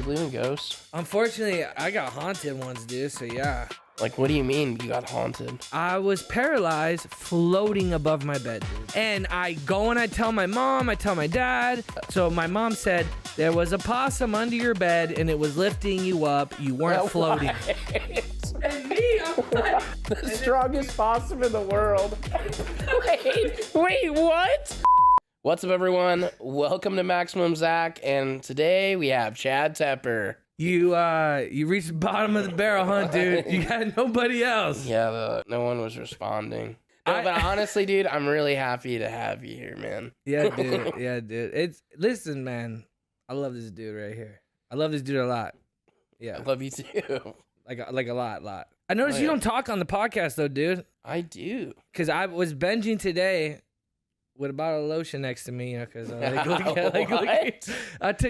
believe in ghosts? Unfortunately, I got haunted once, dude, so yeah. Like, what do you mean you got haunted? I was paralyzed floating above my bed, dude. And I go and I tell my mom, I tell my dad. So my mom said, there was a possum under your bed and it was lifting you up. You weren't floating. And me, I'm like... The strongest possum in the world. Wait, what? What's up, everyone? Welcome to Maximum Zach, and today we have Chad Tepper. You reached the bottom of the barrel, huh, dude? You got nobody else. Yeah, no one was responding. No, but honestly, dude, I'm really happy to have you here, man. Yeah, dude. Yeah, dude. Listen, man. I love this dude right here. I love this dude a lot. Yeah. I love you too. Like a lot. I noticed you don't talk on the podcast though, dude. I do. Because I was binging today with a bottle of lotion next to me, you know, because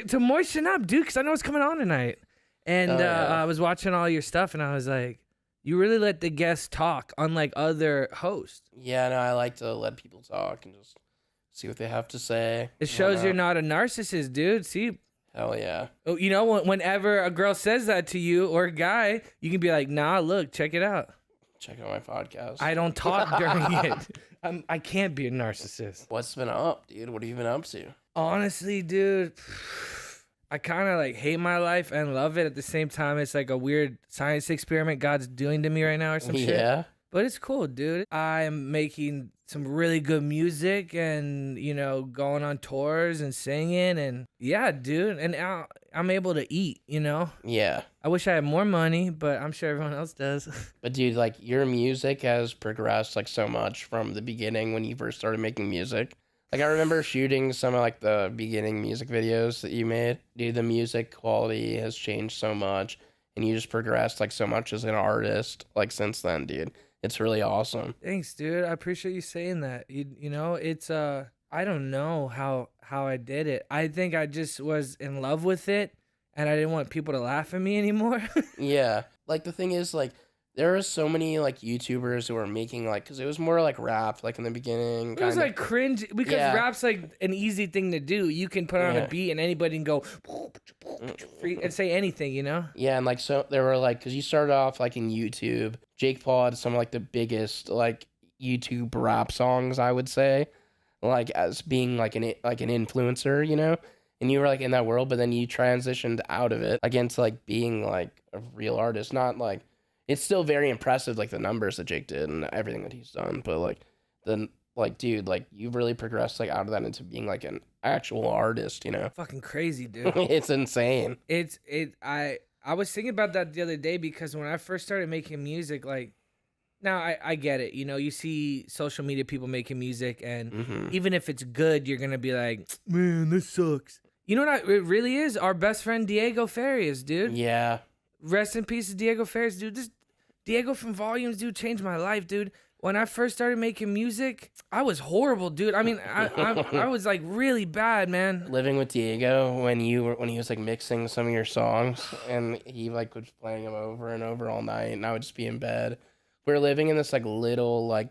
to moisten up, dude, because I know it's coming on tonight. And I was watching all your stuff, and I was like, you really let the guests talk, unlike other hosts. Yeah, no, I like to let people talk and just see what they have to say. It shows you're not a narcissist, dude. See? Hell yeah. You know, whenever a girl says that to you or a guy, you can be like, nah, look, check it out. Check out my podcast. I don't talk during it. I can't be a narcissist. What's been up, dude? What have you been up to? Honestly, dude, I kind of like hate my life and love it at the same time. It's like a weird science experiment God's doing to me right now or some shit. Yeah. But it's cool, dude. I'm making some really good music and, you know, going on tours and singing and yeah, dude. And I'm able to eat, you know? Yeah. I wish I had more money, but I'm sure everyone else does. But dude, like your music has progressed like so much from the beginning when you first started making music. Like I remember shooting some of like the beginning music videos that you made. Dude, the music quality has changed so much and you just progressed like so much as an artist like since then, dude. It's really awesome. Thanks, dude. I appreciate you saying that. You know, it's I don't know how I did it. I think I just was in love with it and I didn't want people to laugh at me anymore. Yeah. Like the thing is like there are so many like YouTubers who are making like, cause it was more like rap like in the beginning. It was like cringe because rap's like an easy thing to do. You can put on a beat and anybody can go and say anything, you know? Yeah. And like, so there were like, cause you started off like in YouTube. Jake Paul had some of like the biggest like YouTube rap songs, I would say, like as being like an influencer, you know? And you were like in that world, but then you transitioned out of it against like being like a real artist, not like, it's still very impressive, like the numbers that Jake did and everything that he's done. But like, dude, like you've really progressed like out of that into being like an actual artist, you know? Fucking crazy, dude. It's insane. I was thinking about that the other day because when I first started making music, like, now I get it. You know, you see social media people making music and even if it's good, you're going to be like, man, this sucks. You know what it really is? Our best friend Diego Farias, dude. Yeah. Rest in peace to Diego Farias, dude. This Diego from Volumes, dude, changed my life, dude. When I first started making music, I was horrible, dude. I mean, I was like really bad, man. Living with Diego when he was like mixing some of your songs and he like was playing them over and over all night and I would just be in bed. We were living in this like little like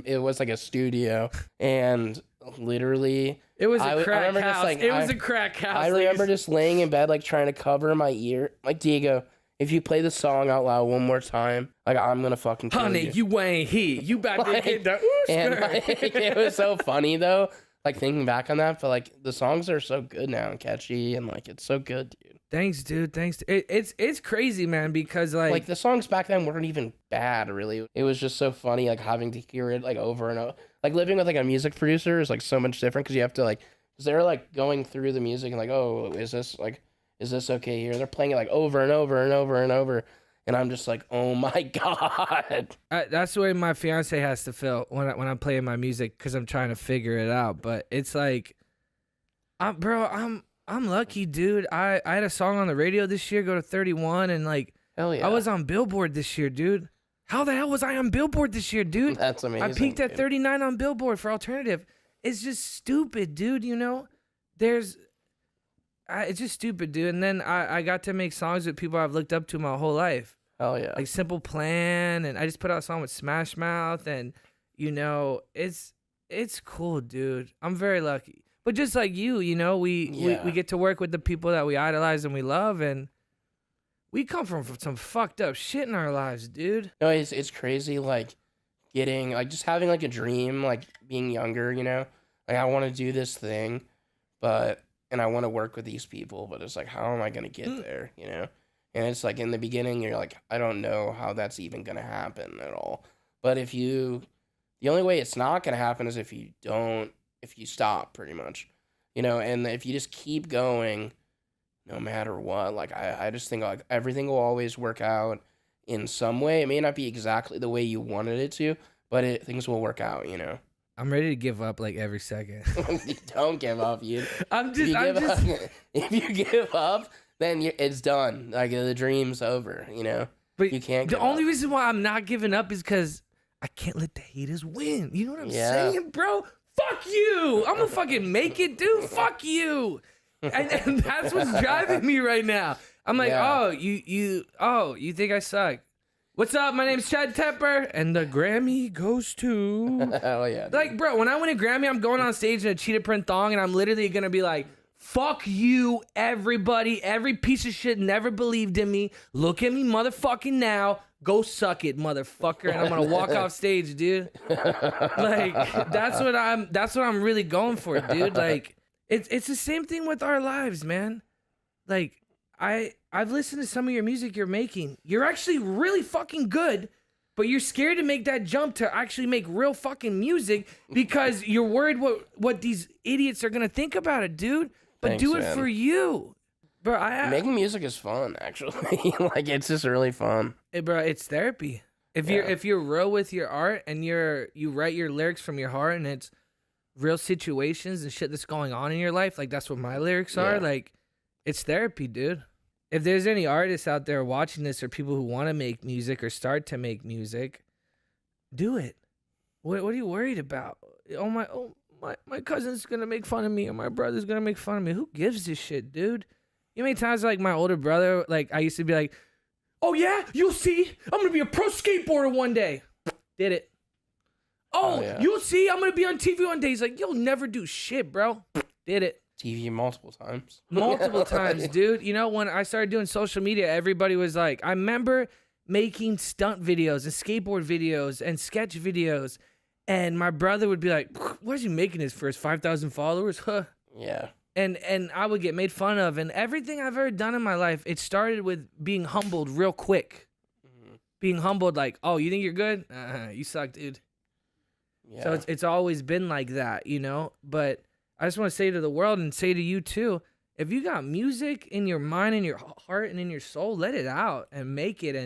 it was like a studio and literally it was a crack house. It was a crack house. I remember just laying in bed like trying to cover my ear. Like, Diego, if you play the song out loud one more time, like I'm gonna fucking kill Honey, you ain't here. You about to get the and like, it was so funny though, like thinking back on that, but like the songs are so good now and catchy and like it's so good, dude. Thanks, dude. Thanks. It's crazy, man, because like the songs back then weren't even bad, really. It was just so funny, like having to hear it like over and over. Like living with like a music producer is like so much different because you have to like, because they're like going through the music and like, oh, is this okay here? They're playing it like over and over and over and over. And I'm just like, oh my God. That's the way my fiance has to feel when I'm playing my music because I'm trying to figure it out. But it's like, I'm lucky, dude. I had a song on the radio this year go to 31 and like, hell yeah. I was on Billboard this year, dude. How the hell was I on Billboard this year, dude? That's amazing. I peaked at 39 on Billboard for alternative. It's just stupid, dude, you know? It's just stupid, dude. And then I got to make songs with people I've looked up to my whole life. Oh yeah. Like Simple Plan, and I just put out a song with Smash Mouth, and you know, it's cool, dude. I'm very lucky. But just like you know, we get to work with the people that we idolize and we love, and we come from some fucked up shit in our lives, dude. No, it's crazy, like, getting, like, just having, like, a dream, like, being younger, you know? Like, I want to do this thing, and I want to work with these people, but it's like, how am I going to get there, you know? And it's like, in the beginning, you're like, I don't know how that's even going to happen at all. But the only way it's not going to happen is if you stop, pretty much, you know? And if you just keep going, no matter what, like, I just think, like, everything will always work out in some way. It may not be exactly the way you wanted it to, but things will work out, you know? I'm ready to give up like every second. Don't give up, you. If you give up, then it's done. Like, the dream's over, you know? But you can't the only reason why I'm not giving up is because I can't let the haters win. You know what I'm saying, bro? Fuck you. I'm gonna fucking make it, dude. Fuck you. And that's what's driving me right now. I'm like, you think I suck? What's up? My name's Chad Tepper, and the Grammy goes to... Hell yeah. Dude. Like, bro, when I win a Grammy, I'm going on stage in a cheetah print thong, and I'm literally going to be like, fuck you, everybody. Every piece of shit never believed in me. Look at me motherfucking now. Go suck it, motherfucker. And I'm going to walk off stage, dude. Like, that's what I'm really going for, dude. Like, it's the same thing with our lives, man. Like, I've listened to some of your music you're making. You're actually really fucking good, but you're scared to make that jump to actually make real fucking music because you're worried what these idiots are gonna think about it, dude. But Thanks, do it man. For you. Bro, making music is fun, actually. Like, it's just really fun. Bro, it's therapy. If you're real with your art and you write your lyrics from your heart and it's real situations and shit that's going on in your life, like that's what my lyrics are, like it's therapy, dude. If there's any artists out there watching this or people who want to make music or start to make music, do it. What are you worried about? My cousin's going to make fun of me or my brother's going to make fun of me. Who gives a shit, dude? You know how many times, like, my older brother, like, I used to be like, oh, yeah? You'll see. I'm going to be a pro skateboarder one day. Did it. Oh, yeah. You'll see. I'm going to be on TV one day. He's like, you'll never do shit, bro. Did it. TV multiple times. Multiple times, dude. You know, when I started doing social media, everybody was like, I remember making stunt videos and skateboard videos and sketch videos. And my brother would be like, why is he making this for his 5,000 followers? Huh? Yeah. And I would get made fun of. And everything I've ever done in my life, it started with being humbled real quick. Mm-hmm. Being humbled like, oh, you think you're good? You suck, dude. Yeah. So it's always been like that, you know? But I just want to say to the world and say to you too, if you got music in your mind, in your heart, and in your soul, let it out and make it.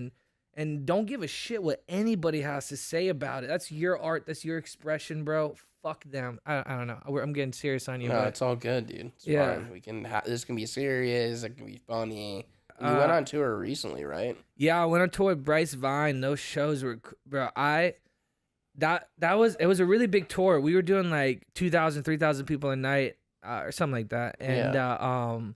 And don't give a shit what anybody has to say about it. That's your art. That's your expression, bro. Fuck them. I don't know. I'm getting serious on you. No, it's all good, dude. It's fine. We can. This can be serious. It can be funny. You went on tour recently, right? Yeah, I went on tour with Bryce Vine. Those shows were, bro. It was a really big tour. We were doing like 2,000, 3,000 people a night, or something like that. And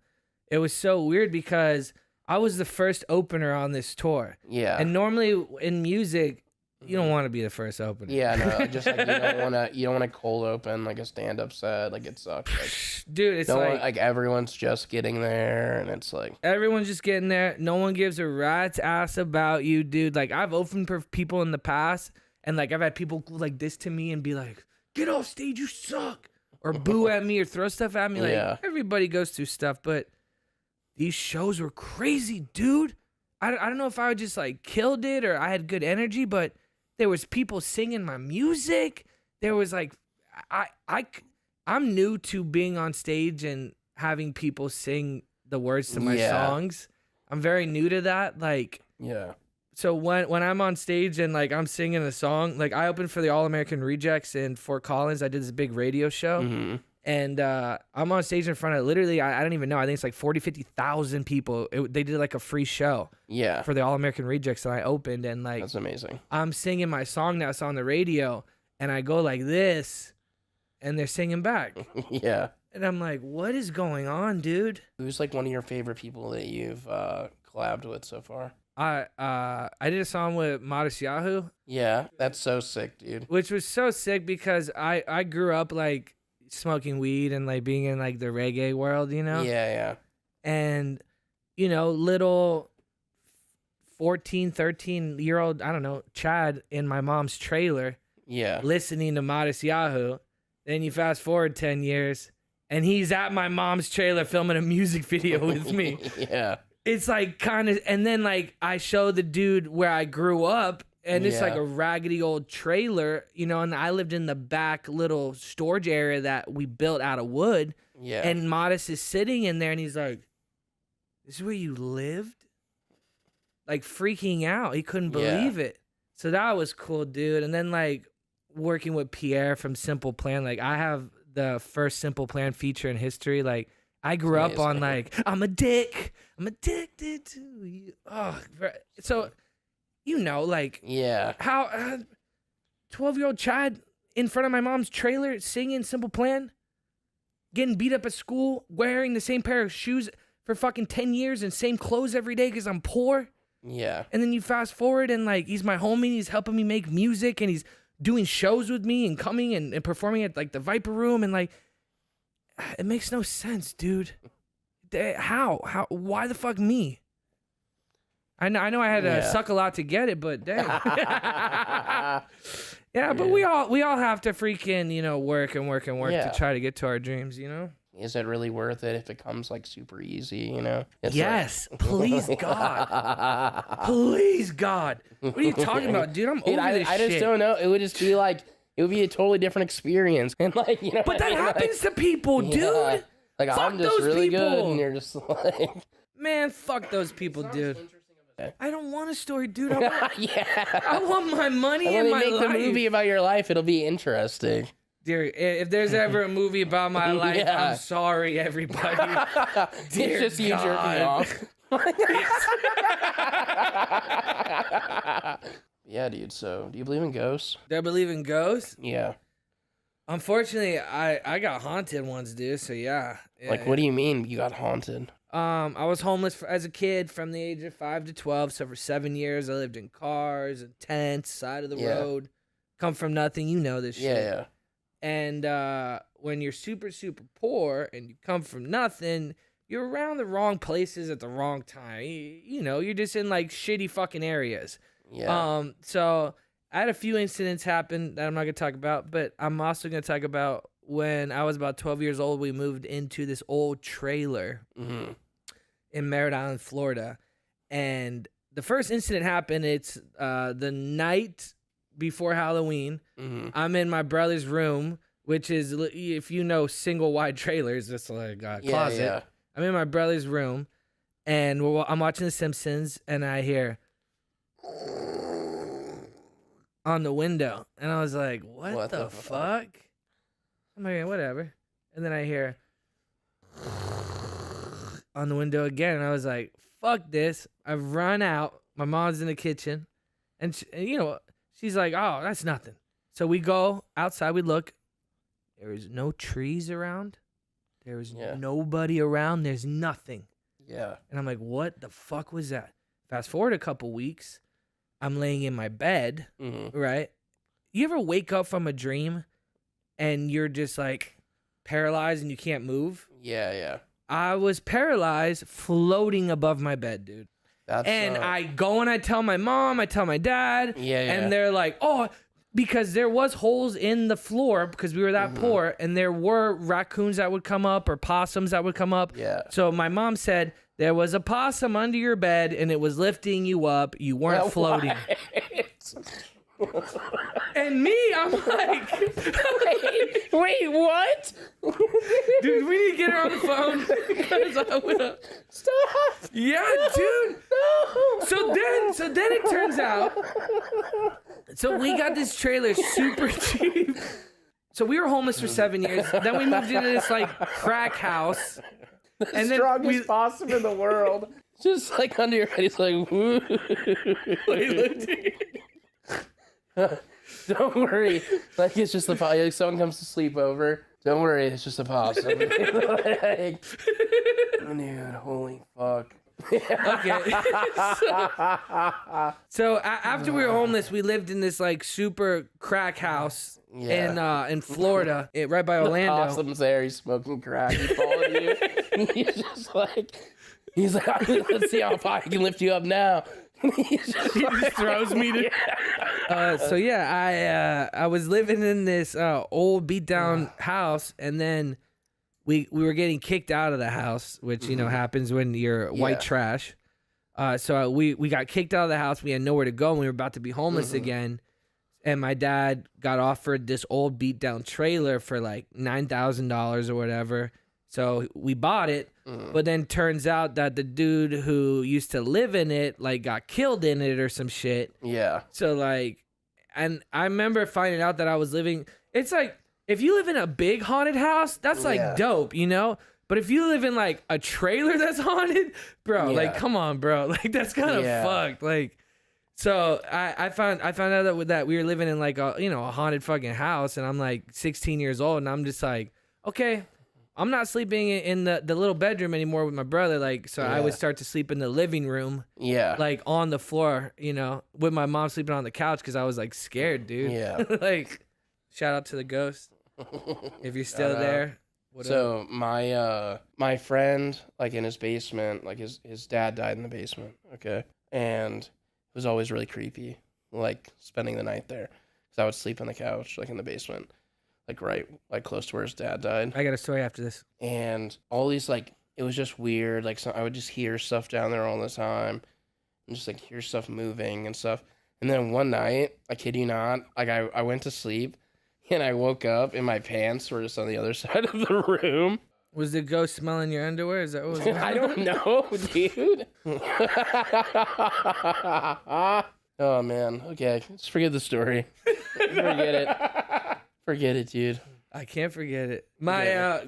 it was so weird because I was the first opener on this tour. Yeah. And normally in music, you don't want to be the first opener. Yeah, no, just like you don't want to cold open like a stand-up set. Like, it sucks. Like, dude, it's like everyone's just getting there, and it's like everyone's just getting there. No one gives a rat's ass about you, dude. Like, I've opened for people in the past, and like I've had people go like this to me and be like, "Get off stage, you suck," or boo at me or throw stuff at me. Like, everybody goes through stuff, but these shows were crazy, dude. I don't know if I just like killed it or I had good energy, but there was people singing my music. There was like, I'm new to being on stage and having people sing the words to my songs. I'm very new to that. Like, so when I'm on stage and like I'm singing a song, like I opened for the All American Rejects in Fort Collins. I did this big radio show. And I'm on stage in front of literally, I don't even know. I think it's like 40, 50,000 people. They did like a free show for the All American Rejects. And I opened and like, that's amazing. I'm singing my song now. It's on the radio. And I go like this and they're singing back. And I'm like, what is going on, dude? Who's like one of your favorite people that you've collabed with so far? I did a song with Modest Yahoo. Yeah, that's so sick, dude. Which was so sick because I grew up like smoking weed and like being in like the reggae world, you know? Yeah. And, you know, little 14, 13-year-old, I don't know, Chad in my mom's trailer Yeah. listening to Modest Yahoo. Then you fast forward 10 years and he's at my mom's trailer filming a music video with me. Yeah. It's like kind of, and then like I show the dude where I grew up and it's like a raggedy old trailer, you know, and I lived in the back little storage area that we built out of wood. Yeah. And Modest is sitting in there and he's like, "This is where you lived?" Like freaking out. He couldn't believe it. So that was cool, dude. And then like working with Pierre from Simple Plan, like I have the first Simple Plan feature in history. Like I grew up on like, I'm addicted to you. Oh, so, you know, like how 12-year-old Chad in front of my mom's trailer singing Simple Plan, getting beat up at school, wearing the same pair of shoes for fucking 10 years and same clothes every day because I'm poor. Yeah. And then you fast forward and like he's my homie, he's helping me make music and he's doing shows with me and coming and performing at like the Viper Room and like it makes no sense, dude. How why the fuck me? I know I had to suck a lot to get it, but damn. But we all have to freaking, you know, work to try to get to our dreams, you know? Is it really worth it if it comes like super easy, you know? It's yes, please God. Please God. What are you talking about, dude? I'm over this I shit. just don't know. It would just be like, it would be a totally different experience. And like, you know, but that happens to people, dude. Like, fuck I'm just those really people. good, and you're just like, man, fuck those people, dude. I don't want a story, dude. I want my money and my life. When they make the movie about your life, it'll be interesting. Dear, if there's ever a movie about my life, I'm sorry, everybody. Dear it's just you jerking off. Yeah, dude. So, do you believe in ghosts? Do I believe in ghosts? Yeah. Unfortunately, I got haunted once, dude. So yeah. Like, what do you mean you got haunted? I was homeless as a kid from the age of 5 to 12. So for 7 years, I lived in cars and tents, side of the road. Come from nothing, you know this shit. Yeah. And when you're super, super poor and you come from nothing, you're around the wrong places at the wrong time. You know, you're just in like shitty fucking areas. Yeah. So I had a few incidents happen that I'm not going to talk about, but I'm also going to talk about when I was about 12 years old, we moved into this old trailer in Merritt Island, Florida. And the first incident happened, it's the night before Halloween. I'm in my brother's room, which is, if you know single wide trailers, it's like a closet. Yeah. I'm in my brother's room, and I'm watching The Simpsons, and I hear on the window, and I was like, what the fuck? I'm like, whatever. And then I hear on the window again, and I was like, fuck this. I've run out. My mom's in the kitchen, and you know, she's like, oh, that's nothing. So we go outside, we look. There is no trees around. There is nobody around. There's nothing. Yeah. And I'm like, what the fuck was that? Fast forward a couple weeks. I'm laying in my bed, right? You ever wake up from a dream and you're just like paralyzed and you can't move? Yeah. I was paralyzed floating above my bed, dude. I go and I tell my mom, I tell my dad, and they're like, oh, because there was holes in the floor because we were that poor, and there were raccoons that would come up or possums that would come up. Yeah. So my mom said, there was a possum under your bed and it was lifting you up. You weren't floating. And me, I'm like, wait, what? Dude, we need to get her on the phone because I will. Stop. Yeah, dude. No. So then it turns out. So we got this trailer super cheap. So we were homeless for 7 years. Then we moved into this like crack house. The strongest possum in the world. Just like under your head, he's like, woo. Don't worry. Like, it's just a possum. Like, someone comes to sleep over. Don't worry, it's just a possum. Like, dude, holy fuck. Okay. So after we were homeless, we lived in this like super crack house in Florida, right by Orlando. Possum's there. He's smoking crack. He followed you. He's just like, let's see how high I can lift you up now. He just throws me to. So yeah, I was living in this old beat down house, and then we were getting kicked out of the house, which happens when you're white trash. So we got kicked out of the house. We had nowhere to go, and we were about to be homeless again. And my dad got offered this old beat down trailer for like $9,000 or whatever. So we bought it, but then turns out that the dude who used to live in it like got killed in it or some shit. Yeah. So like, and I remember finding out that I was living. It's like if you live in a big haunted house, that's like dope, you know. But if you live in like a trailer that's haunted, bro, like come on, bro, like that's kind of fucked. Like, so I found out that we were living in like a a haunted fucking house, and I'm like 16 years old, and I'm just like, okay. I'm not sleeping in the little bedroom anymore with my brother. Like, so I would start to sleep in the living room. Yeah. Like on the floor, with my mom sleeping on the couch because I was like scared, dude. Yeah. Like, shout out to the ghost. If you're still there. So my friend, like in his basement, like his dad died in the basement. Okay. And it was always really creepy, like spending the night there. Because I would sleep on the couch, like in the basement. Like close to where his dad died. I got a story after this. And all these it was just weird. Like I would just hear stuff down there all the time, and just like hear stuff moving and stuff. And then one night, I kid you not, like I went to sleep, and I woke up and my pants were just on the other side of the room. Was the ghost smelling your underwear? Is that what was I don't know, dude. Oh man. Okay, just forget the story. Forget it. Forget it, dude. I can't forget it.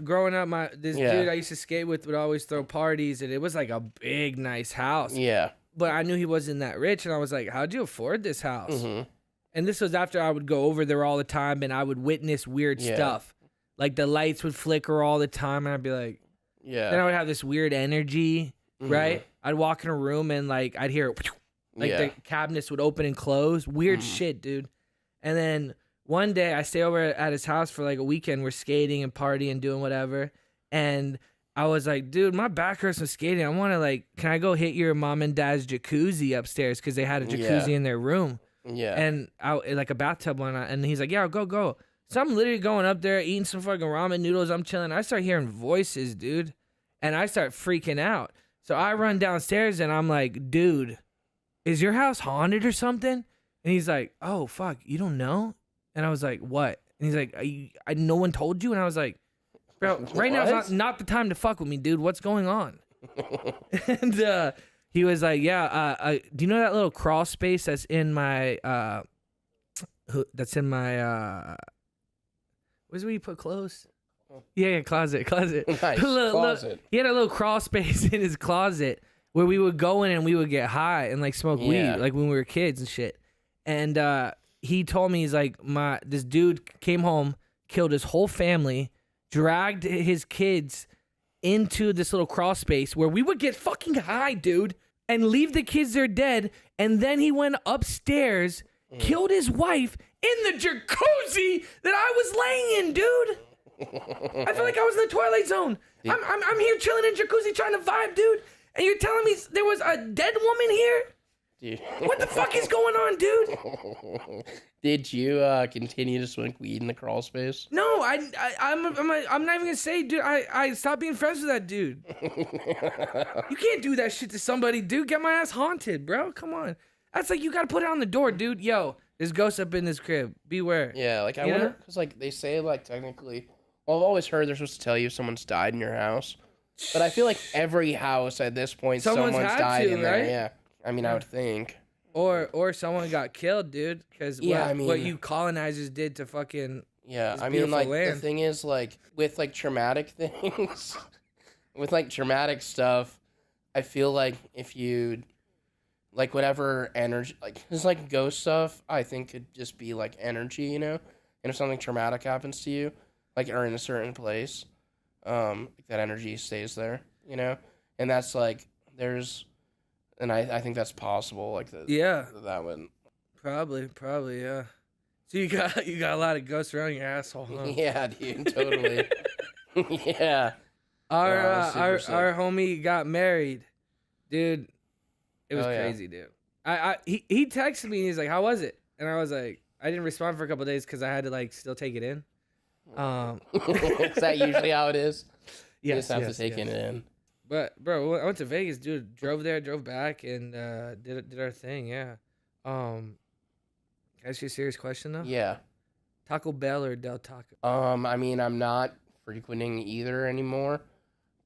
Growing up, this dude I used to skate with would always throw parties, and it was like a big, nice house. Yeah. But I knew he wasn't that rich, and I was like, how'd you afford this house? Mm-hmm. And this was after I would go over there all the time, and I would witness weird stuff. Like the lights would flicker all the time, and I'd be like, then I would have this weird energy, right? I'd walk in a room, and like I'd hear, the cabinets would open and close. Weird shit, dude. And then one day I stay over at his house for like a weekend. We're skating and partying, doing whatever. And I was like, dude, my back hurts from skating. I want to can I go hit your mom and dad's jacuzzi upstairs? Cause they had a jacuzzi in their room. Yeah. And like a bathtub one. And he's like, yeah, go. So I'm literally going up there, eating some fucking ramen noodles. I'm chilling. I start hearing voices, dude. And I start freaking out. So I run downstairs and I'm like, dude, is your house haunted or something? And he's like, oh, fuck, you don't know? And I was like, what? And he's like, no one told you? And I was like, bro, right now is not the time to fuck with me, dude. What's going on? And he was like, yeah, do you know that little crawl space that's in my, where's where you put clothes? Yeah, closet. Nice, closet. He had a little crawl space in his closet where we would go in and we would get high and like smoke weed, like when we were kids and shit. And he told me, he's like, this dude came home, killed his whole family, dragged his kids into this little crawl space where we would get fucking high, dude, and leave the kids there dead. And then he went upstairs, killed his wife in the jacuzzi that I was laying in, dude. I feel like I was in the Twilight Zone. I'm here chilling in jacuzzi trying to vibe, dude. And you're telling me there was a dead woman here? Dude. What the fuck is going on, dude? Did you continue to smoke weed in the crawl space? No, I'm not even gonna say, dude. I stopped being friends with that dude. You can't do that shit to somebody, dude. Get my ass haunted, bro. Come on. That's like you gotta put it on the door, dude. Yo, there's ghosts up in this crib. Beware. Yeah, like I wonder, because like they say like technically, well, I've always heard they're supposed to tell you if someone's died in your house, but I feel like every house at this point someone's died in there. Yeah. I mean, I would think. Or someone got killed, dude. Because what you colonizers did to fucking I mean, like land. The thing is, like with like traumatic things, with like traumatic stuff, I feel like if you like whatever energy, like it's like ghost stuff, I think could just be like energy, you know. And if something traumatic happens to you, like or in a certain place, that energy stays there, you know. And that's like There's, and I think that's possible. Like Yeah, that would. probably, yeah. So you got a lot of ghosts around your asshole, huh? Yeah, dude, totally. Yeah. Our Super our homie got married, dude. It was Oh, yeah. crazy, dude. He texted me and he's like, "How was it?" And I was like, I didn't respond for a couple of days because I had to like still take it in. Is that usually how it is? You just have to take it in. But bro, I went to Vegas, dude. Drove there, drove back, and did our thing. Yeah. Can I ask you a serious question though? Yeah. Taco Bell or Del Taco? I mean, I'm not frequenting either anymore,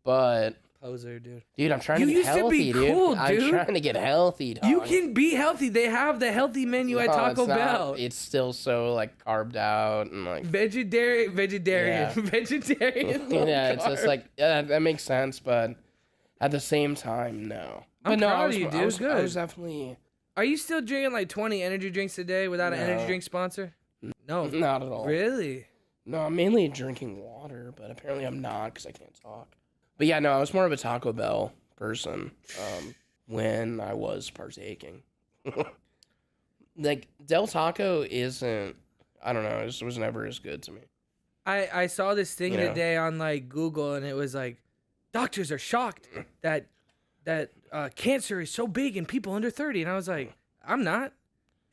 but Poser, dude. dude, I'm trying You to get used to healthy, be cool, dude. dude. I'm trying to get healthy, dog. You can be healthy. They have the healthy menu at No, Taco it's not. Bell. It's still so like carved out and like Vegetarian. Yeah. Vegetarian. yeah, it's just like that makes sense, but at the same time, no. I'm But no, proud I was, of you, dude. I was, Good. I was definitely Are you still drinking like 20 energy drinks a day without an No. energy drink sponsor? No. not at all. Really? No, I'm mainly drinking water, but apparently I'm not because I can't talk. But yeah, no, I was more of a Taco Bell person when I was partaking. Like, Del Taco isn't, I don't know, it was never as good to me. I saw this thing You know. today on like Google and it was like, doctors are shocked that cancer is so big in people under 30. And I was like, I'm not.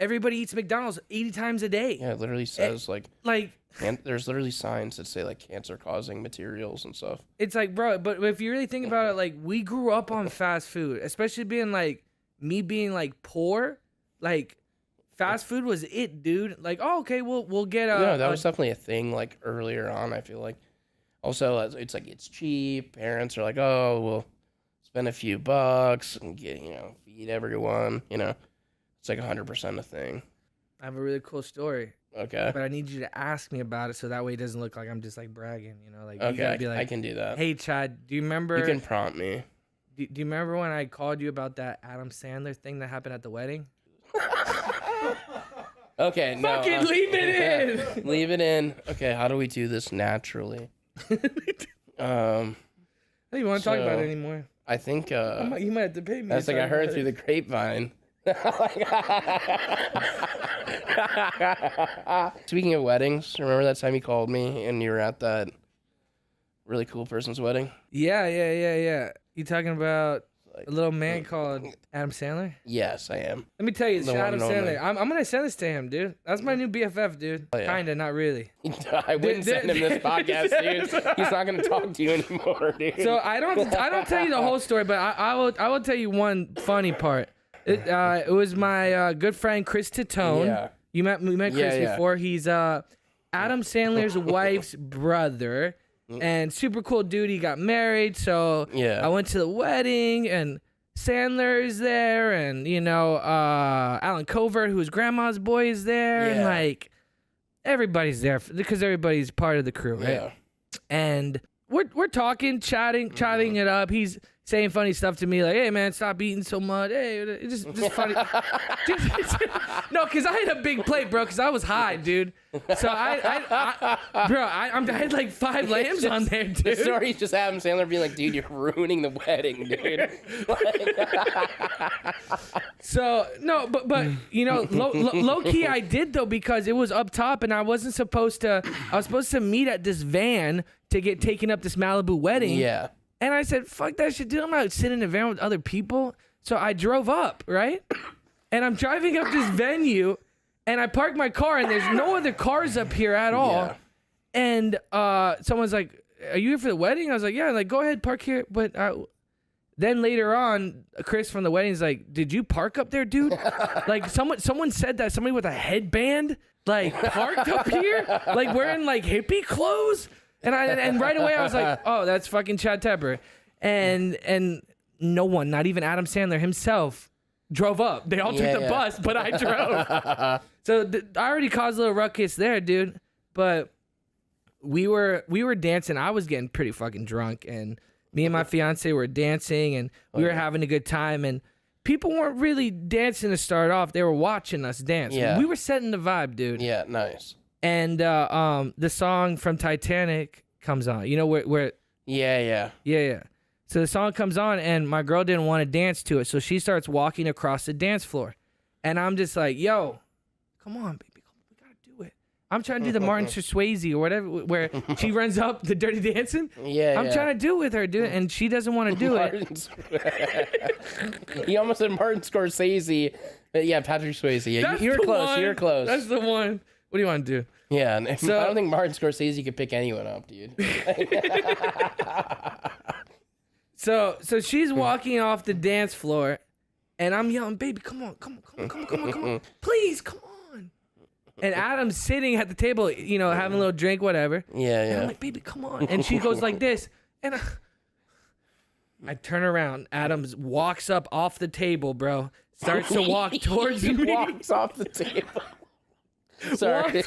Everybody eats McDonald's 80 times a day. Yeah, it literally says, like, Like, and there's literally signs that say, like, cancer-causing materials and stuff. it's like, bro, but if you really think about it, like, we grew up on fast food, especially being like, me being like poor, like, fast food was it, dude. Like, oh, okay, we'll get a. No, that was definitely a thing, like, earlier on, I feel like. Also, it's like, it's cheap. Parents are like, oh, we'll spend a few bucks and get, feed everyone, It's like 100% a thing. I have a really cool story, Okay. but I need you to ask me about it so that way it doesn't look like I'm just like bragging, Like, you Okay, gotta be like, I can do that. hey, Chad, do you remember? You can prompt me. Do you remember when I called you about that Adam Sandler thing that happened at the wedding? Okay, no. Fucking leave it in. Leave it in. Okay, how do we do this naturally? I don't even want to talk about it anymore. I think You might have to pay me. that's to like I talk heard about through it. the grapevine. Speaking of weddings, remember that time you called me and you were at that really cool person's wedding? Yeah. You talking about Like, a little man called Adam Sandler? yes, I am. Let me tell you, it's The one Adam and only. Sandler. I'm gonna send this to him, dude. That's my new BFF, dude. Oh, yeah. Kinda, not really. I wouldn't send him this podcast, dude. He's not gonna talk to you anymore, dude. So I don't tell you the whole story, but I will tell you one funny part. It was my good friend Chris Titone. Yeah. We met Chris Yeah. before. He's Adam Sandler's wife's brother, and super cool dude. He got married, so Yeah. I went to the wedding, and Sandler is there, and Alan Covert, who's grandma's boy, is there, and Yeah. like everybody's there because everybody's part of the crew, right? Yeah. And we're talking, chatting it up. He's saying funny stuff to me, like, "Hey man, stop eating so much." Hey, it's just funny. No, because I had a big plate, bro. Because I was high, dude. So I had like 5 lambs on there, dude. The story's just Adam Sandler being like, dude, you're ruining the wedding, dude. So no, but low key I did though, because it was up top and I wasn't supposed to. I was supposed to meet at this van to get taken up this Malibu wedding. Yeah. And I said, fuck that shit, dude. I'm not sitting in a van with other people. So I drove up, right? And I'm driving up this venue, and I parked my car, and there's no other cars up here at all. Yeah. And someone's like, are you here for the wedding? I was like, yeah. Like, go ahead, park here. But then later on, Chris from the wedding is like, did you park up there, dude? Like, someone said that somebody with a headband, like, parked up here, like, wearing, like, hippie clothes. And right away I was like, oh, that's fucking Chad Tepper. And no one, not even Adam Sandler himself, drove up. They all took the bus, but I drove. So I already caused a little ruckus there, dude. But we were dancing. I was getting pretty fucking drunk, and me and my fiance were dancing, and we were having a good time. And people weren't really dancing to start off. They were watching us dance. Yeah. We were setting the vibe, dude. Yeah, nice. And the song from Titanic comes on. You know where Yeah. Yeah. So the song comes on, and my girl didn't want to dance to it, so she starts walking across the dance floor. And I'm just like, yo, come on, baby. We got to do it. I'm trying to do the Martin Swayze or whatever, where she runs up the Dirty Dancing. Yeah, I'm trying to do it with her, dude, and she doesn't want to do it. He almost said Martin Scorsese. But yeah, Patrick Swayze. Yeah, you're close. One. You're close. That's the one. What do you want to do? Yeah, and so, I don't think Martin Scorsese could pick anyone up, dude. So she's walking off the dance floor, and I'm yelling, baby, come on. Please, come on. And Adam's sitting at the table, you know, having a little drink, whatever. Yeah. And I'm like, baby, come on. And she goes like this. And I turn around. Adams walks up off the table, bro. Starts to walk towards me. Walks off the table. Sorry.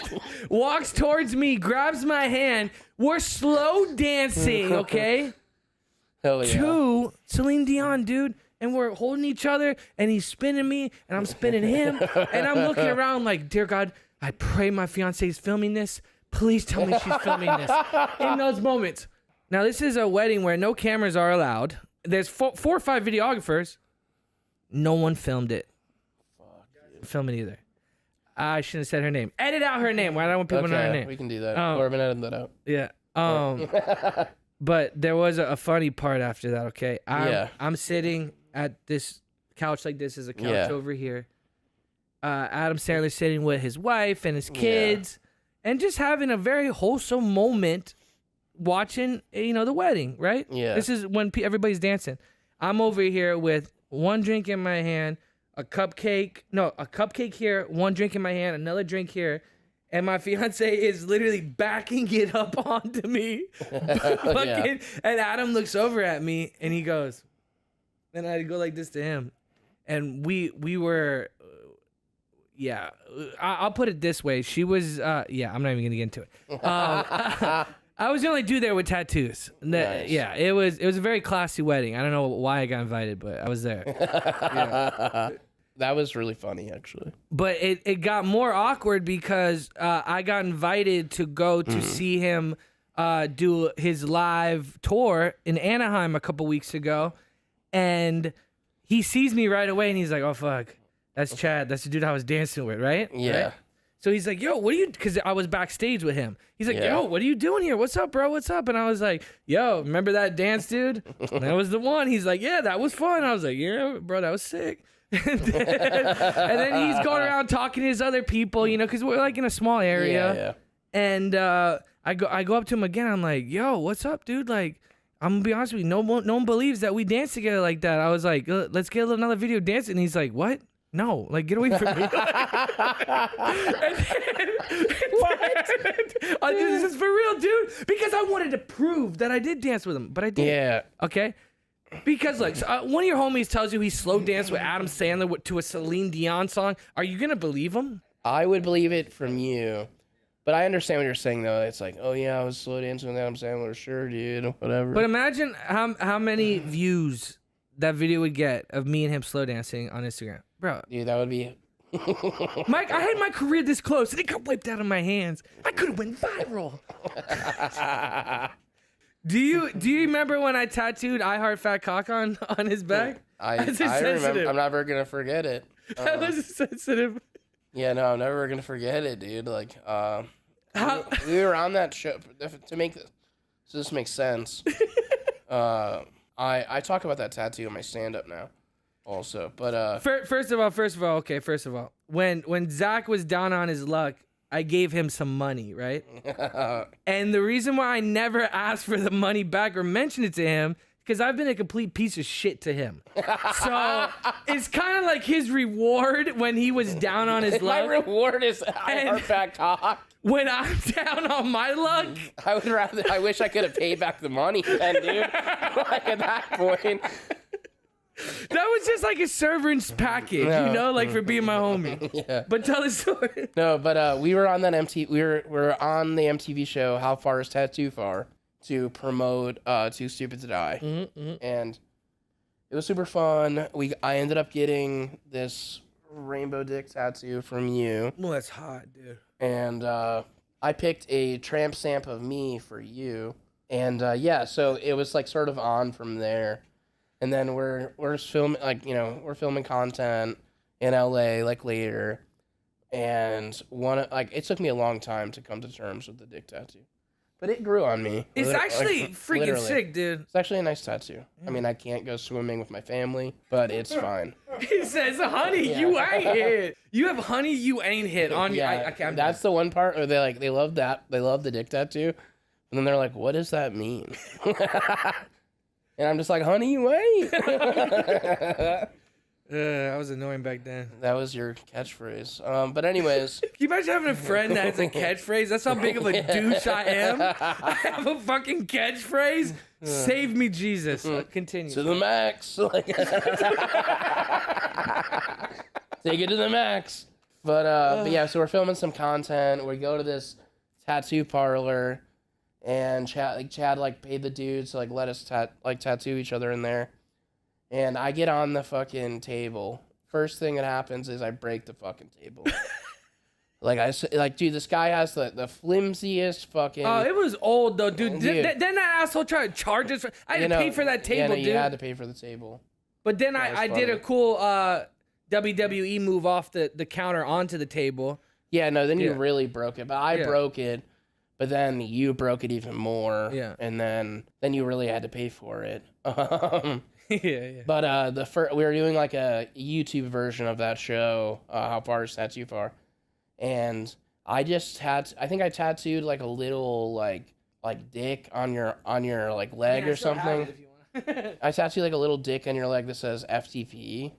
Walks towards me, grabs my hand. We're slow dancing, okay? Hell yeah. To Celine Dion, dude. And we're holding each other, and he's spinning me, and I'm spinning him. And I'm looking around like, dear God, I pray my fiance is filming this. Please tell me she's filming this. In those moments. Now, this is a wedding where no cameras are allowed. There's 4 or 5 videographers. No one filmed it. Fuck. Film it either. I shouldn't have said her name. Edit out her name. Why do I want people to know her name? We can do that. Corbin, edit that out. Yeah. But there was a funny part after that, okay? I'm sitting at this couch like this. Is a couch over here. Adam Sandler sitting with his wife and his kids and just having a very wholesome moment watching, you know, the wedding, right? Yeah. This is when everybody's dancing. I'm over here with one drink in my hand, a cupcake here, one drink in my hand, another drink here. And my fiance is literally backing it up onto me. And Adam looks over at me and he goes, and I go like this to him. And we were, I'll put it this way. She was, I'm not even going to get into it. I was the only dude there with tattoos. Nice. Yeah, it was a very classy wedding. I don't know why I got invited, but I was there. Yeah. That was really funny, actually. But it got more awkward because I got invited to go to see him do his live tour in Anaheim a couple weeks ago. And he sees me right away and he's like, oh, fuck. That's Chad. That's the dude I was dancing with, right? Yeah. Right? So he's like, yo, what are you, because I was backstage with him. He's like, yo, what are you doing here? What's up, bro? What's up? And I was like, yo, remember that dance, dude? That was the one. He's like, yeah, that was fun. I was like, yeah, bro, that was sick. And then he's going around talking to his other people, you know, because we're like in a small area. Yeah. And I go up to him again. I'm like, yo, what's up, dude? Like, I'm gonna be honest with you, no one believes that we dance together like that. I was like, let's get another video dancing. And he's like, what? No, like, get away from me. What? This is for real, dude. Because I wanted to prove that I did dance with him, but I didn't. Yeah. Okay? Because, look, one of your homies tells you he slow danced with Adam Sandler to a Celine Dion song. Are you going to believe him? I would believe it from you. But I understand what you're saying, though. It's like, oh, yeah, I was slow dancing with Adam Sandler. Sure, dude. Whatever. But imagine how many views that video would get of me and him slow dancing on Instagram. Bro. Dude, that would be... Mike, I had my career this close, and it got wiped out of my hands. I could have went viral. Do you remember when I tattooed I Heart Fat Cock on his back? I remember. I'm never going to forget it. That was sensitive. Yeah, no, I'm never going to forget it, dude. Like, we were on that show to make this, so this makes sense. I talk about that tattoo in my stand-up now, also. But first of all, when Zach was down on his luck, I gave him some money, right? And the reason why I never asked for the money back or mentioned it to him, because I've been a complete piece of shit to him. So it's kind of like his reward when he was down on his luck. My reward is I Heart Fat Cock. When I'm down on my luck, I wish I could have paid back the money then, dude. Like at that point. That was just like a severance package, you know, like for being my homie. Yeah. But tell the story. No, but we were on that we were on the MTV show How Far Is Tattoo Far to promote Too Stupid to Die. And it was super fun. I ended up getting this rainbow dick tattoo from you. Well, that's hot, dude. And I picked a tramp stamp of me for you. And yeah, so it was like sort of on from there. And then we're filming, like, you know, we're filming content in LA like later. And it took me a long time to come to terms with the dick tattoo. But it grew on me. It's actually freaking literally. Sick, dude. It's actually a nice tattoo. I mean, I can't go swimming with my family, but it's fine. He says, honey, you ain't hit. You have honey, you ain't hit on you. Yeah, that's the one part where they love that. They love the dick tattoo. And then they're like, what does that mean? And I'm just like, honey, you ain't. I was annoying back then. That was your catchphrase. But anyways. Can you imagine having a friend that has a catchphrase? That's how big of a douche I am. I have a fucking catchphrase. Save me, Jesus. Continue. To the max. Take it to the max. But yeah, so we're filming some content. We go to this tattoo parlor, and Chad like paid the dudes to like let us tattoo each other in there. And I get on the fucking table. First thing that happens is I break the fucking table. Dude, this guy has the flimsiest fucking. Oh, it was old though, dude. Then that asshole tried to charge us. I had to pay for that table, dude. You had to pay for the table. But then I did a cool WWE move off the counter onto the table. Yeah, no, then you really broke it. But I broke it. But then you broke it even more. Yeah. And then you really had to pay for it. Yeah. But we were doing like a YouTube version of that show, How Far Is Tattoo Far, and I think I tattooed like a little like dick on your like leg or something. I tattooed like a little dick on your leg that says FTP,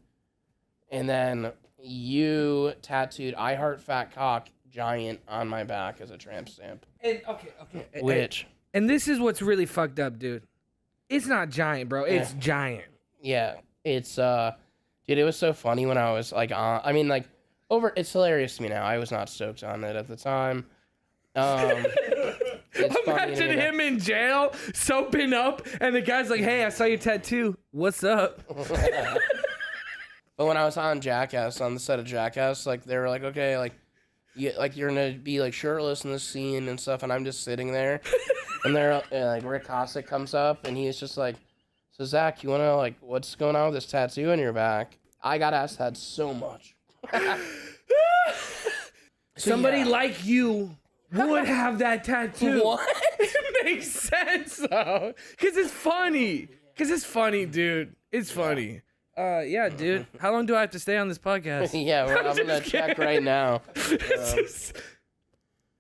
and then you tattooed I Heart Fat Cock Giant on my back as a tramp stamp. And okay. And this is what's really fucked up, dude. It's not giant, bro. It's giant. Yeah. It's dude, it was so funny when I was like on. I mean, like it's hilarious to me now. I was not stoked on it at the time. Imagine him in jail, soaping up, and the guy's like, "Hey, I saw your tattoo. What's up?" But when I was on Jackass, on the set of Jackass, like they were like, "Okay, like you're gonna be like shirtless in this scene and stuff," and I'm just sitting there. And they're like, Rick Cossack comes up and he's just like, "So Zach, you wanna like, what's going on with this tattoo on your back?" I got asked that so much. Somebody like you would have that tattoo. What? It makes sense though, cause it's funny, dude. It's funny. Yeah, dude. How long do I have to stay on this podcast? Yeah, I'm gonna check right now.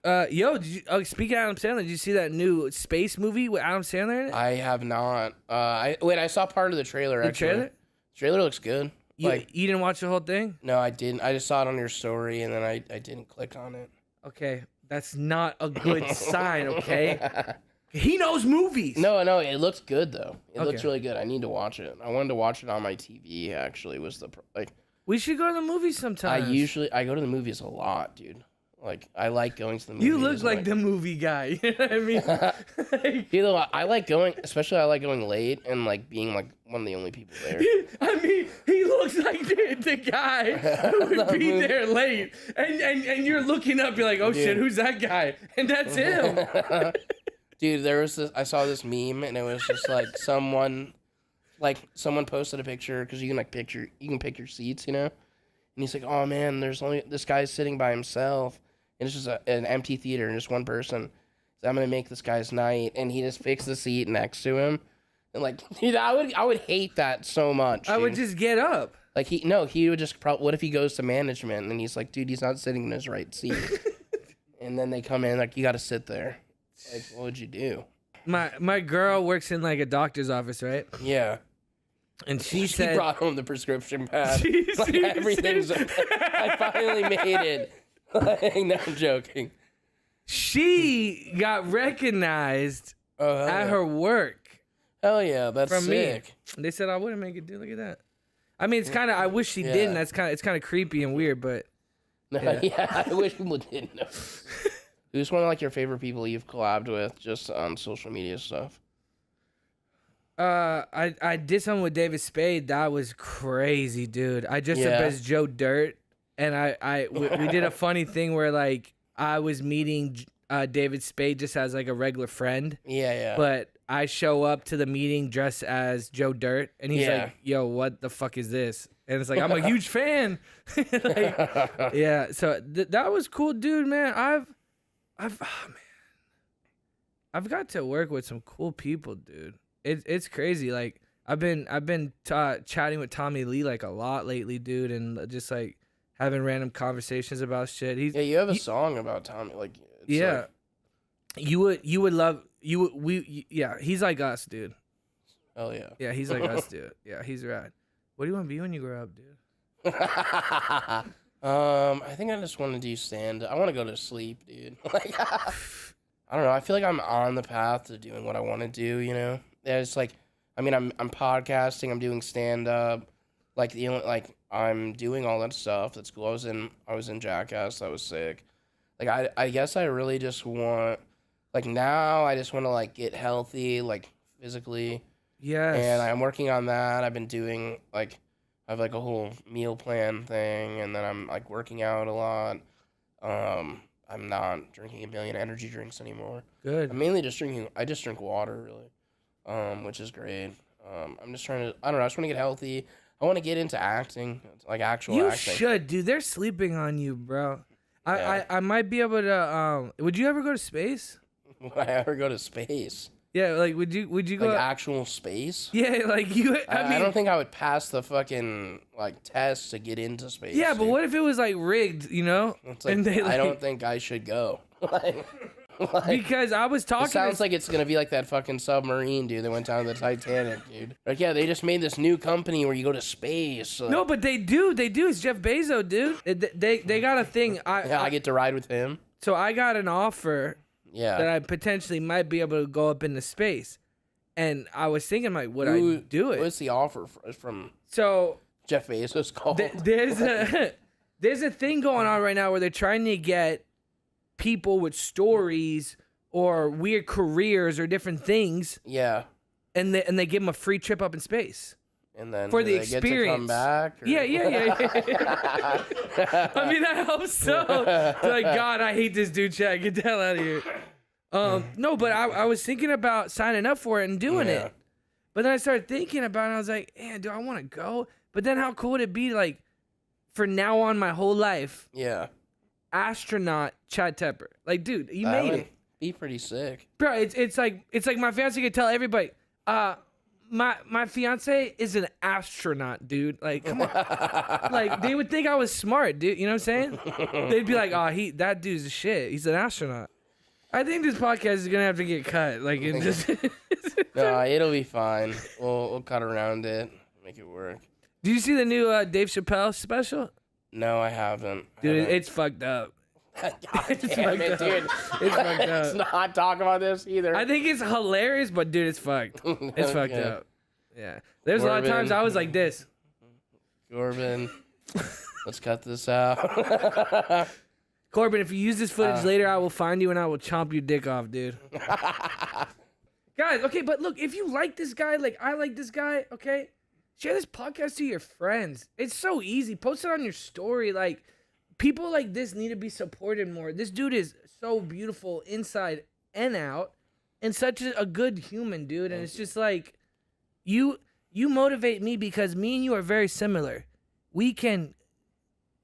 Speaking of Adam Sandler, did you see that new space movie with Adam Sandler in it? I have not. I saw part of the trailer. The trailer? The trailer looks good. You didn't watch the whole thing? No, I didn't. I just saw it on your story, and then I didn't click on it. Okay, that's not a good sign. Okay, he knows movies. No, it looks good though. It looks really good. I need to watch it. I wanted to watch it on my TV. Actually, we should go to the movies sometime. I go to the movies a lot, dude. Like, I like going to the movies. You look like the movie guy. You know what I mean? You know, I like going, especially I like going late and, like, being, like, one of the only people there. I mean, he looks like the guy who would be there late. And you're looking up, you're like, oh, shit, who's that guy? And that's him. Dude, I saw this meme, and it was just, like, someone posted a picture, because you can pick your seats, you know? And he's like, oh, man, this guy's sitting by himself. And it's just an empty theater and just one person. So I'm gonna make this guy's night, and he just picks the seat next to him. And like, dude, I would hate that so much. I would just get up. Like he would just what if he goes to management and he's like, dude, he's not sitting in his right seat. And then they come in like, you got to sit there. Like, what would you do? My girl works in like a doctor's office, right? Yeah. And she said, brought home the prescription pad. Everything's. I finally made it. No, I'm joking. She got recognized at her work. Hell yeah, that's from sick. Me. They said I wouldn't make it, dude. Look at that. I mean, it's kind of. I wish she didn't. It's kind of creepy and weird, but. Yeah, I wish people didn't know. Who's one of like your favorite people you've collabed with just on social media stuff? I did something with David Spade. That was crazy, dude. I dressed up as Joe Dirt. And we did a funny thing where like I was meeting David Spade just as like a regular friend. Yeah, yeah. But I show up to the meeting dressed as Joe Dirt, and he's Yeah. like, "Yo, what the fuck is this?" And it's like, "I'm a huge fan." Like, yeah. So that was cool, dude. Man, I've got to work with some cool people, dude. It's crazy. Like I've been chatting with Tommy Lee like a lot lately, dude, and just like having random conversations about shit. You have a song about Tommy. Like, it's like, you would love yeah. He's like us, dude. oh yeah. Yeah, he's like us, dude. Yeah, he's rad. What do you want to be when you grow up, dude? I think I just want to do stand. I want to go to sleep, dude. Like, I don't know. I feel like I'm on the path to doing what I want to do. You know, yeah, it's like, I mean, I'm podcasting. I'm doing stand up. Like I'm doing all that stuff. That's cool. I was in Jackass. That was sick. Like I guess I really just want, like, now I just want to like get healthy, like physically. Yes. And I'm working on that. I've been doing like, I have like a whole meal plan thing, and then I'm like working out a lot. I'm not drinking a million energy drinks anymore. Good. I'm mainly just drinking. I just drink water, really, which is great. I'm just trying to. I don't know. I just want to get healthy. I want to get into acting, like actual acting. You should, dude. They're sleeping on you, bro. Yeah. I might be able to. Would you ever go to space? Would I ever go to space? Yeah, like would you go like actual space? Yeah, like you. I mean, I don't think I would pass the fucking like test to get into space. Yeah, but dude. what if it was like rigged? You know? It's like, I don't think I should go. like, because I was talking. It sounds like it's gonna be like that fucking submarine, dude. That went down to the Titanic, dude. Like, yeah, they just made this new company where you go to space. No, but they do. It's Jeff Bezos, dude. They got a thing. I get to ride with him. So I got an offer. Yeah. That I potentially might be able to go up into space, and I was thinking, like, would I do it? What's the offer from? So Jeff Bezos called. There's a thing going on right now where they're trying to get people with stories or weird careers or different things. Yeah. And they give them a free trip up in space. And then for the they experience. Get to come back, or? Yeah. I mean, I hope so. Like, God, I hate this dude, Chad. Get the hell out of here. No, but I was thinking about signing up for it and doing it. But then I started thinking about it, and I was like, man, do I want to go? But then how cool would it be, like, for now on my whole life? Yeah. Astronaut Chad Tepper. Like, dude, you made it. Be pretty sick. Bro, it's like my fiance could tell everybody, my fiance is an astronaut, dude. Like, come on. Like, they would think I was smart, dude. You know what I'm saying? They'd be like, oh, that dude's a shit. He's an astronaut. I think this podcast is gonna have to get cut. Like, it just. No, it'll be fine. We'll cut around it, make it work. Did you see the new Dave Chappelle special? No, I haven't. Dude, it's fucked up. God damn it, dude. It's fucked up. Let's not talk about this either. I think it's hilarious, but dude, it's fucked. It's fucked up. Yeah. There's a lot of times I was like this. Corbin, let's cut this out. Corbin, if you use this footage later, I will find you and I will chomp your dick off, dude. Guys, okay, but look, if you like this guy, like I like this guy, okay, share this podcast to your friends. It's so easy. Post it on your story. Like, people like this need to be supported more. This dude is so beautiful inside and out and such a good human, dude. And it's just like, you motivate me because me and you are very similar. We can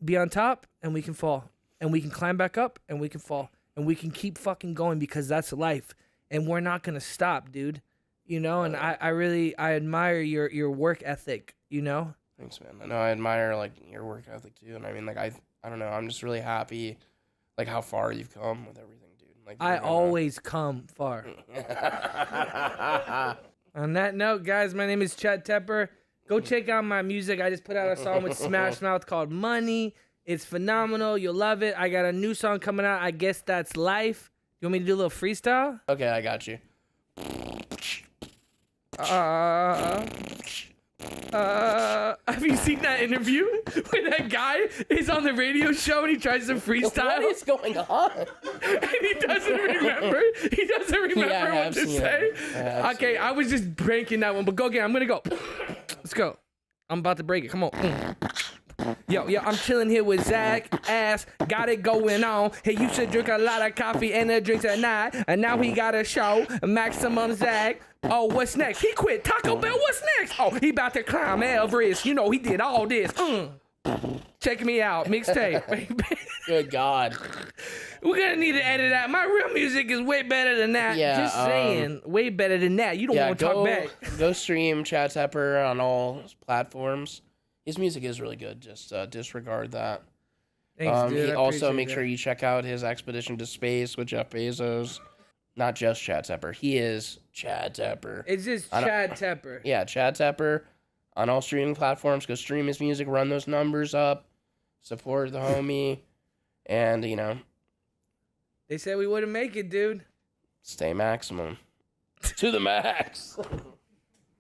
be on top and we can fall. And we can climb back up and we can fall. And we can keep fucking going because that's life. And we're not going to stop, dude. You know, and I admire your work ethic, you know? Thanks, man. I know I admire, like, your work ethic, too. And I mean, like, I don't know. I'm just really happy, like, how far you've come with everything, dude. Like, I always come far. On that note, guys, my name is Chad Tepper. Go check out my music. I just put out a song with Smash Mouth called Money. It's phenomenal. You'll love it. I got a new song coming out. I guess that's life. You want me to do a little freestyle? Okay, I got you. Have you seen that interview where that guy is on the radio show and he tries to freestyle? What is going on? And he doesn't remember. He doesn't remember what to say. Okay, I was just breaking that one, but go again. I'm gonna go. Let's go. I'm about to break it. Come on. Yo, I'm chilling here with Zackass, got it going on. He used to drink a lot of coffee and a drink a night, and now he got a show, Maximum Zack. Oh, what's next? He quit Taco Bell, what's next? Oh, he about to climb Everest, you know, he did all this. Check me out, mixtape. Good God. We're gonna need to edit out. My real music is way better than that. Yeah, just saying, way better than that. You don't want to talk back. Go stream Chad Tepper on all platforms. His music is really good. Just disregard that. Thanks, dude. He also make sure you check out his Expedition to Space with Jeff Bezos. Not just Chad Tepper. He is Chad Tepper. It's just Chad Tepper. Yeah, Chad Tepper on all streaming platforms. Go stream his music, run those numbers up, support the homie, and, you know. They said we wouldn't make it, dude. Stay maximum. To the max.